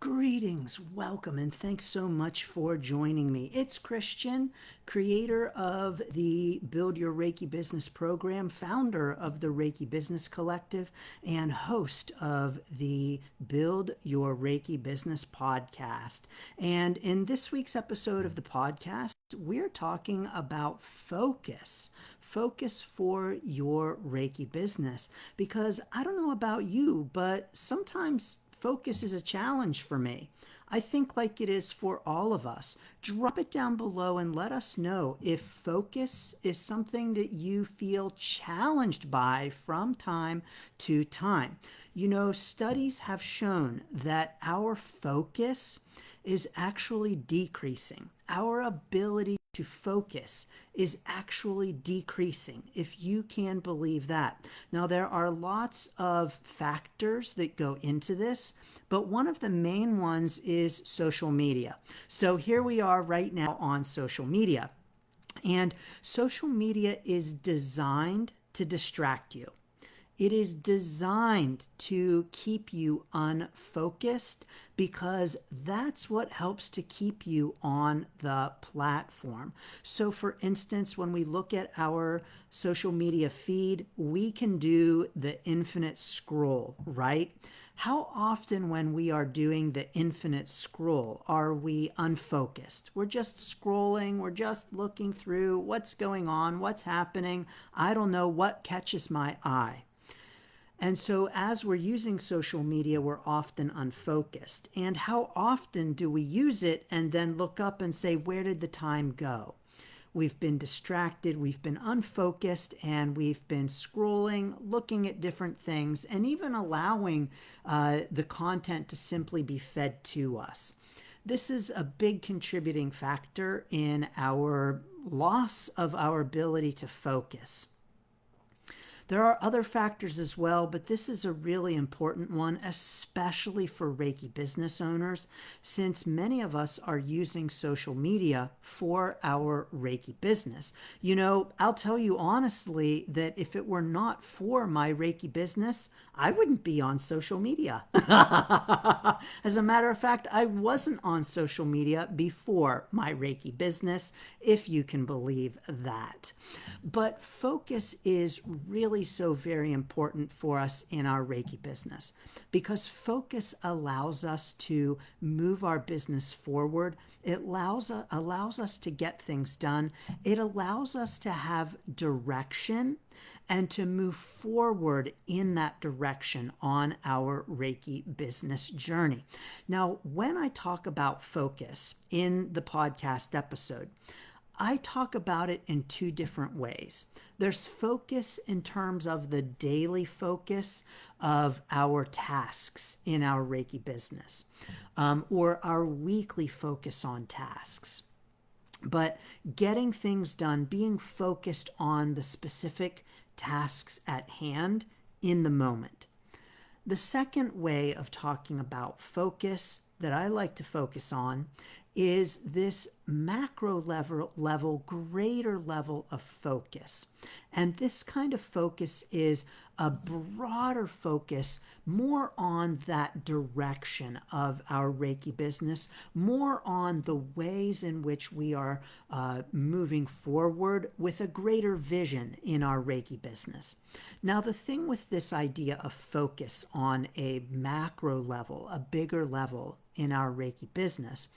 Greetings, welcome, and thanks so much for joining me. It's Christian, creator of the Build Your Reiki Business program, founder of the Reiki Business Collective, and host of the Build Your Reiki Business podcast. And in this week's episode of the podcast, we're talking about focus. Focus for your Reiki business. Because I don't know about you, but sometimes focus is a challenge for me. I think like it is for all of us. Drop it down below and let us know if focus is something that you feel challenged by from time to time. You know, studies have shown that our focus is actually decreasing. Our ability to focus is actually decreasing, if you can believe that. Now, there are lots of factors that go into this, but one of the main ones is social media. So here we are right now on social media, and social media is designed to distract you. It is designed to keep you unfocused because that's what helps to keep you on the platform. So for instance, when we look at our social media feed, we can do the infinite scroll, right? How often when we are doing the infinite scroll are we unfocused? We're just scrolling, we're just looking through what's going on, what's happening. I don't know what catches my eye. And so as we're using social media, we're often unfocused. And how often do we use it and then look up and say, where did the time go? We've been distracted, we've been unfocused, and we've been scrolling, looking at different things, and even allowing the content to simply be fed to us. This is a big contributing factor in our loss of our ability to focus. There are other factors as well, but this is a really important one, especially for Reiki business owners, since many of us are using social media for our Reiki business. You know, I'll tell you honestly that if it were not for my Reiki business, I wouldn't be on social media. As a matter of fact, I wasn't on social media before my Reiki business, if you can believe that. But focus is really so very important for us in our Reiki business because focus allows us to move our business forward. It allows us to get things done. It allows us to have direction and to move forward in that direction on our Reiki business journey. Now, when I talk about focus in the podcast episode, I talk about it in two different ways. There's focus in terms of the daily focus of our tasks in our Reiki business, or our weekly focus on tasks. But getting things done, being focused on the specific tasks at hand in the moment. The second way of talking about focus that I like to focus on is this macro level, greater level of focus. And this kind of focus is a broader focus, more on that direction of our Reiki business, more on the ways in which we are moving forward with a greater vision in our Reiki business. Now, the thing with this idea of focus on a macro level, a bigger level in our Reiki business,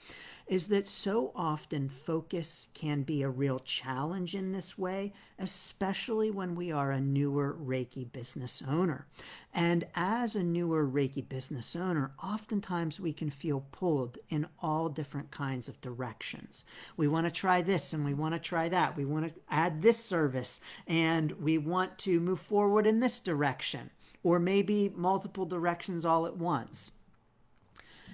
is that so often focus can be a real challenge in this way, especially when we are a newer Reiki business owner. And as a newer Reiki business owner, oftentimes we can feel pulled in all different kinds of directions. We want to try this and we want to try that. We want to add this service and we want to move forward in this direction, or maybe multiple directions all at once.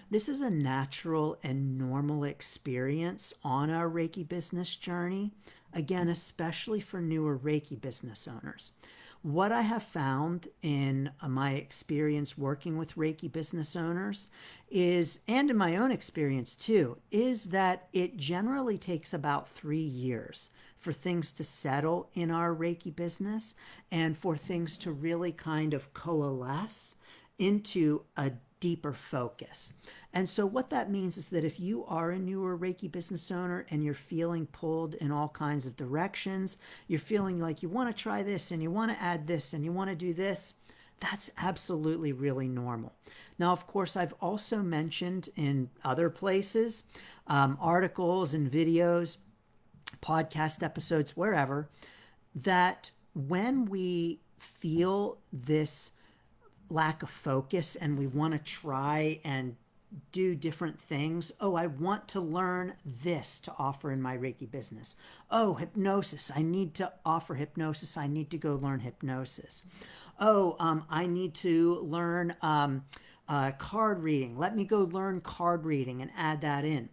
This is a natural and normal experience on our Reiki business journey, again, especially for newer Reiki business owners. What I have found in my experience working with Reiki business owners is, and in my own experience too, is that it generally takes about 3 years for things to settle in our Reiki business and for things to really kind of coalesce into a deeper focus. And so what that means is that if you are a newer Reiki business owner and you're feeling pulled in all kinds of directions, you're feeling like you want to try this and you want to add this and you want to do this, that's absolutely really normal. Now, of course, I've also mentioned in other places, articles and videos, podcast episodes, wherever, that when we feel this lack of focus and we want to try and do different things. Oh, I want to learn this to offer in my Reiki business. Oh, hypnosis. I need to offer hypnosis. I need to go learn hypnosis. Oh, I need to learn card reading. Let me go learn card reading and add that in.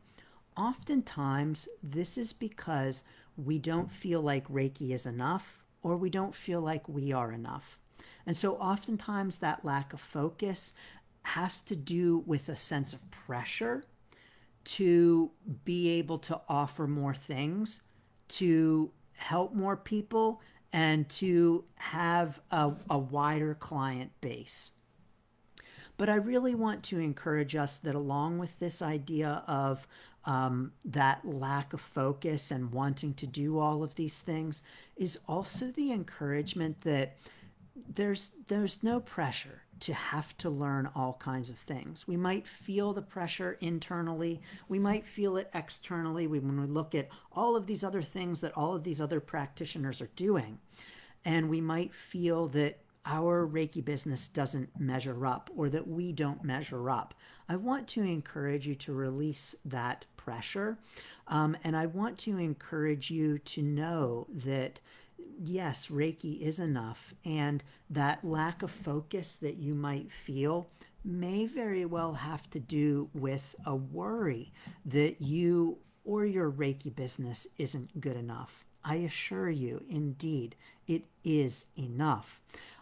Oftentimes, this is because we don't feel like Reiki is enough, or we don't feel like we are enough. And so oftentimes that lack of focus has to do with a sense of pressure to be able to offer more things, to help more people, and to have a wider client base. But I really want to encourage us that along with this idea of that lack of focus and wanting to do all of these things is also the encouragement that there's no pressure to have to learn all kinds of things. We might feel the pressure internally. We might feel it externally when we look at all of these other things that all of these other practitioners are doing. And we might feel that our Reiki business doesn't measure up or that we don't measure up. I want to encourage you to release that pressure. And I want to encourage you to know that yes, Reiki is enough, and that lack of focus that you might feel may very well have to do with a worry that you or your Reiki business isn't good enough. I assure you, indeed, it is enough.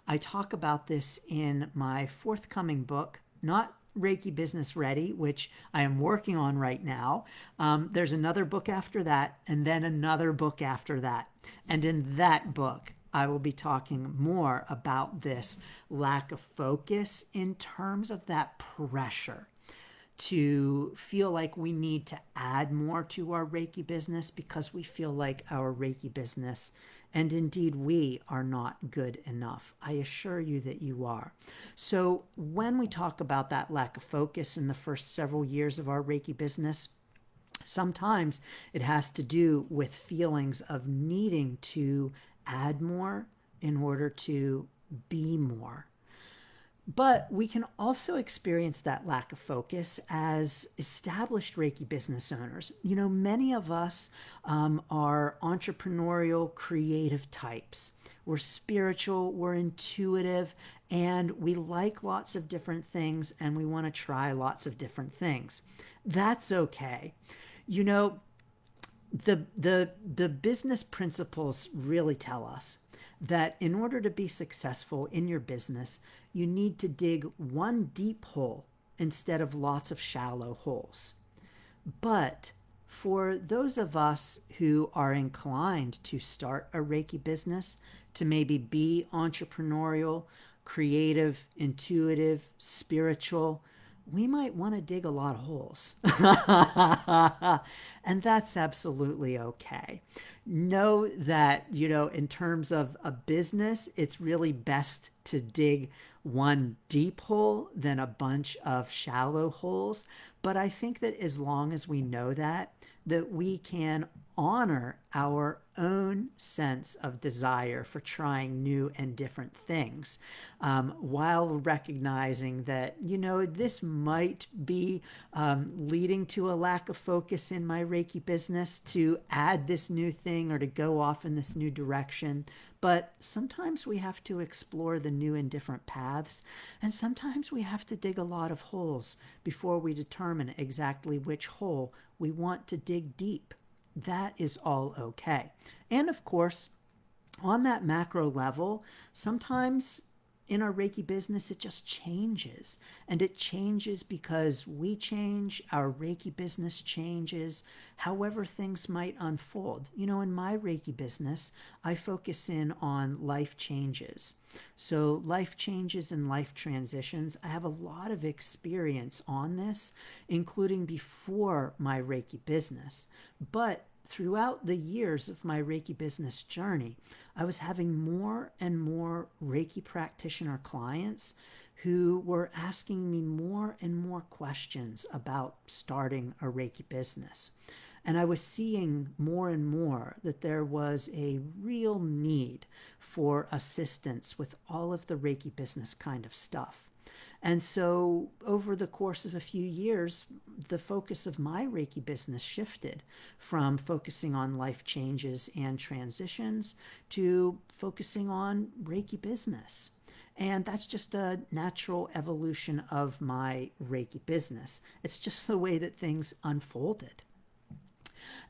I talk about this in my forthcoming book, not Reiki Business Ready, which I am working on right now. There's another book after that, and then another book after that. And in that book, I will be talking more about this lack of focus in terms of that pressure to feel like we need to add more to our Reiki business because we feel like our Reiki business, and indeed we, are not good enough. I assure you that you are. So when we talk about that lack of focus in the first several years of our Reiki business, sometimes it has to do with feelings of needing to add more in order to be more. But we can also experience that lack of focus as established Reiki business owners. You know, many of us are entrepreneurial, creative types. We're spiritual, we're intuitive, and we like lots of different things, and we want to try lots of different things. That's okay. You know, the business principles really tell us that in order to be successful in your business, you need to dig one deep hole instead of lots of shallow holes. But for those of us who are inclined to start a Reiki business, to maybe be entrepreneurial, creative, intuitive, spiritual, we might want to dig a lot of holes. And that's absolutely okay. Know that, you know, in terms of a business, it's really best to dig one deep hole than a bunch of shallow holes. But I think that as long as we know that we can honor our own sense of desire for trying new and different things, while recognizing that, you know, this might be leading to a lack of focus in my Reiki business to add this new thing or to go off in this new direction. But sometimes we have to explore the new and different paths, and sometimes we have to dig a lot of holes before we determine exactly which hole we want to dig deep. That is all okay. And of course, on that macro level, sometimes in our Reiki business, it just changes. And it changes because we change, our Reiki business changes, however things might unfold. In my Reiki business, I focus in on life changes. So, life changes and life transitions, I have a lot of experience on this, including before my Reiki business. But throughout the years of my Reiki business journey, I was having more and more Reiki practitioner clients who were asking me more and more questions about starting a Reiki business. And I was seeing more and more that there was a real need for assistance with all of the Reiki business kind of stuff. And so over the course of a few years, the focus of my Reiki business shifted from focusing on life changes and transitions to focusing on Reiki business. And that's just a natural evolution of my Reiki business. It's just the way that things unfolded.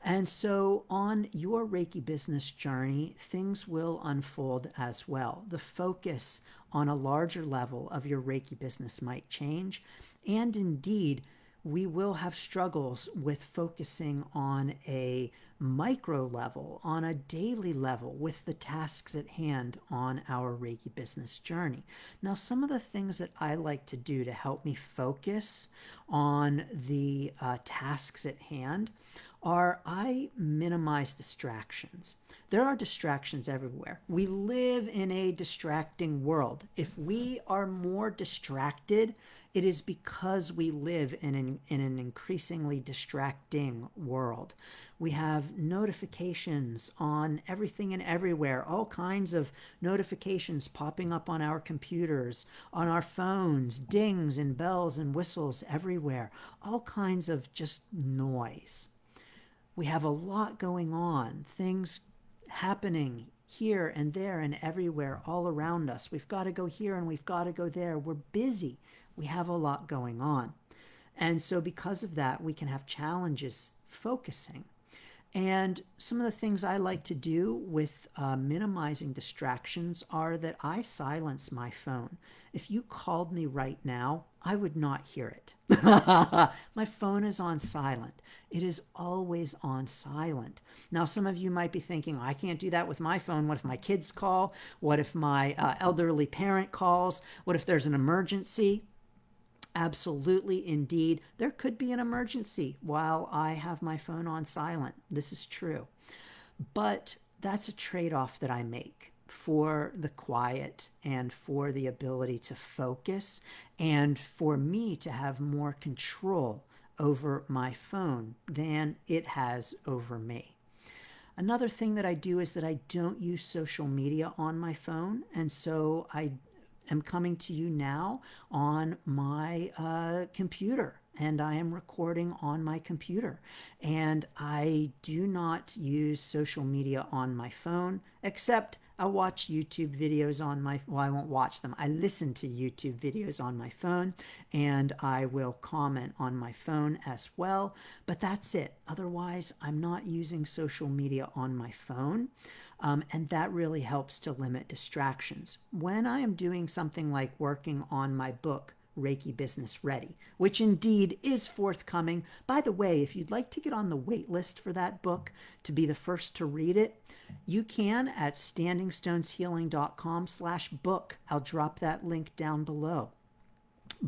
And so on your Reiki business journey, things will unfold as well. The focus on a larger level of your Reiki business might change. And indeed, we will have struggles with focusing on a micro level, on a daily level, with the tasks at hand on our Reiki business journey. Now, some of the things that I like to do to help me focus on the tasks at hand are I minimize distractions. There are distractions everywhere. We live in a distracting world. If we are more distracted, it is because we live in an increasingly distracting world. We have notifications on everything and everywhere, all kinds of notifications popping up on our computers, on our phones, dings and bells and whistles everywhere, all kinds of just noise. We have a lot going on, things happening here and there and everywhere all around us. We've got to go here and we've got to go there. We're busy. We have a lot going on. And so because of that, we can have challenges focusing. And some of the things I like to do with minimizing distractions are that I silence my phone. If you called me right now, I would not hear it. My phone is on silent. It is always on silent. Now, some of you might be thinking, I can't do that with my phone. What if my kids call? What if my elderly parent calls? What if there's an emergency? Absolutely, indeed. There could be an emergency while I have my phone on silent. This is true. But that's a trade-off that I make for the quiet and for the ability to focus and for me to have more control over my phone than it has over me. Another thing that I do is that I don't use social media on my phone, and so I am coming to you now on my computer, and I am recording on my computer. And I do not use social media on my phone, except I'll watch YouTube videos on my, well, I won't watch them. I listen to YouTube videos on my phone, and I will comment on my phone as well. But that's it. Otherwise, I'm not using social media on my phone. And that really helps to limit distractions. When I am doing something like working on my book, Reiki Business Ready, which indeed is forthcoming. By the way, if you'd like to get on the wait list for that book to be the first to read it, you can at standingstoneshealing.com/book. I'll drop that link down below.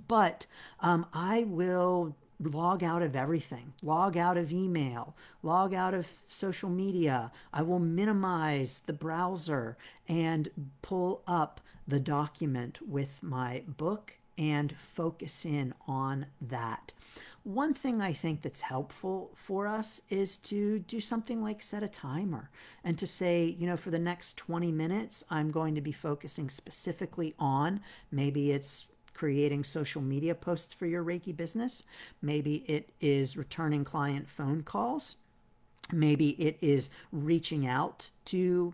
But I will log out of everything, log out of email, log out of social media. I will minimize the browser and pull up the document with my book and focus in on that. One thing I think that's helpful for us is to do something like set a timer and to say, for the next 20 minutes, I'm going to be focusing specifically on, maybe it's creating social media posts for your Reiki business. Maybe it is returning client phone calls. Maybe it is reaching out to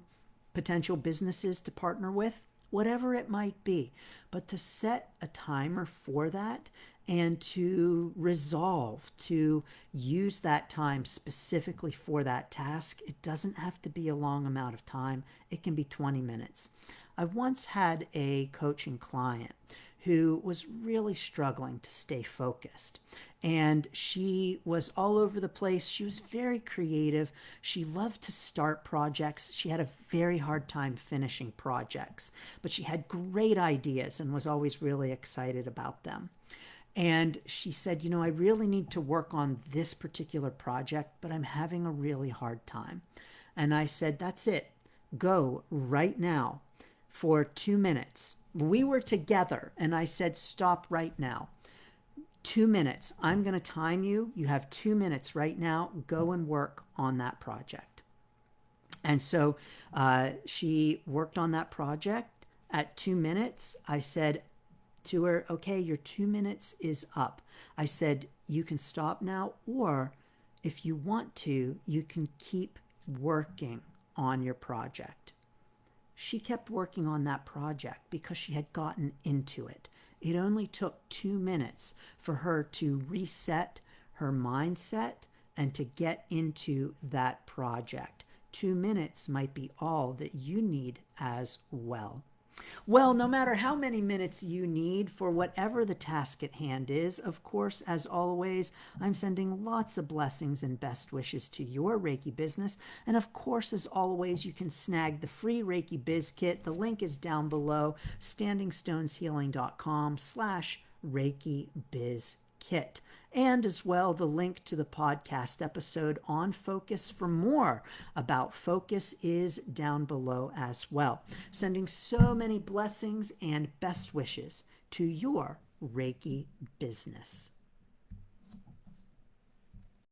potential businesses to partner with, whatever it might be. But to set a timer for that and to resolve to use that time specifically for that task, it doesn't have to be a long amount of time. It can be 20 minutes. I once had a coaching client who was really struggling to stay focused. And she was all over the place. She was very creative. She loved to start projects. She had a very hard time finishing projects, but she had great ideas and was always really excited about them. And she said, I really need to work on this particular project, but I'm having a really hard time. And I said, that's it. Go right now for 2 minutes. We were together, and I said, stop right now. 2 minutes. I'm going to time you. You have 2 minutes right now. Go and work on that project. And so she worked on that project. At 2 minutes, I said to her, okay, your 2 minutes is up. I said, you can stop now, or if you want to, you can keep working on your project. She kept working on that project because she had gotten into it. It only took 2 minutes for her to reset her mindset and to get into that project. 2 minutes might be all that you need as well. Well, no matter how many minutes you need for whatever the task at hand is, of course, as always, I'm sending lots of blessings and best wishes to your Reiki business. And of course, as always, you can snag the free Reiki Biz Kit. The link is down below, standingstoneshealing.com/Reiki Biz Kit. And as well, the link to the podcast episode on focus for more about focus is down below as well. Sending so many blessings and best wishes to your Reiki business.